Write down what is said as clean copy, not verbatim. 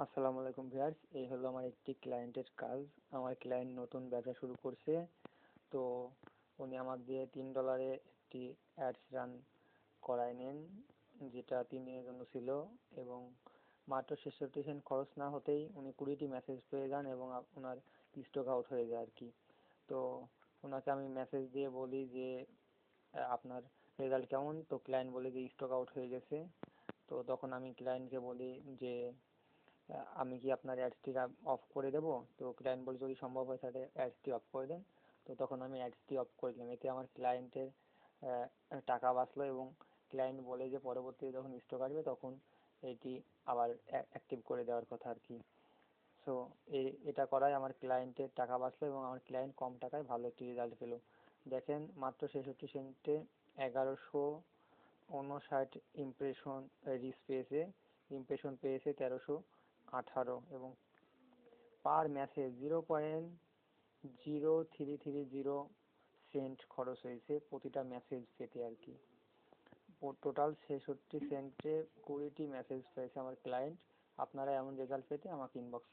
আসসালামু আলাইকুম ভিউয়ার্স, এই হলো আমার একটি ক্লায়েন্টের কাজ। আমার ক্লায়েন্ট নতুন ব্যবসা শুরু করছে। তো উনি আমার দিয়ে $3 একটি অ্যাডস রান করায় নেন, যেটা 3 দিনের জন্য ছিল। এবং মাত্র 66 সেন্ট খরচ না হতেই উনি 20টি মেসেজ পেয়ে যান এবং ওনার স্টক আউট হয়ে যায় আর কি। তো ওনাকে আমি মেসেজ দিয়ে বলি যে আপনার রেজাল্ট কেমন? তো ক্লায়েন্ট বলে যে স্টক আউট হয়ে গেছে। তো তখন আমি ক্লায়েন্টকে বলি যে আমি কি আপনার অ্যাডসটি অফ করে দেবো? তো ক্লায়েন্ট বলে যদি সম্ভব হয় তাহলে অ্যাডসটি অফ করে দেন। তো তখন আমি অ্যাডসটি অফ করে দিলাম। এতে আমার ক্লায়েন্টের টাকা বাঁচলো এবং ক্লায়েন্ট বলে যে পরবর্তীতে যখন স্টক আসবে তখন এটি আবার অ্যাক্টিভ করে দেওয়ার কথা আর কি। সো এটা করায় আমার ক্লায়েন্টের টাকা বাঁচলো এবং আমার ক্লায়েন্ট কম টাকায় ভালো একটি রেজাল্ট পেলো। দেখেন, মাত্র 66 সেন্টে 1159 রিচ পেয়েছে। ইমপ্রেশন পেয়েছে 1318 এবং পার মেসেজ 0.0330 খরচ হয়েছে প্রতিটা মেসেজ পেতে আর কি। টোটাল 66 সেন্টে 20টি মেসেজ পেয়েছে আমার ক্লায়েন্ট। আপনারা এমন রেজাল্ট পেতে আমাকে ইনবক্স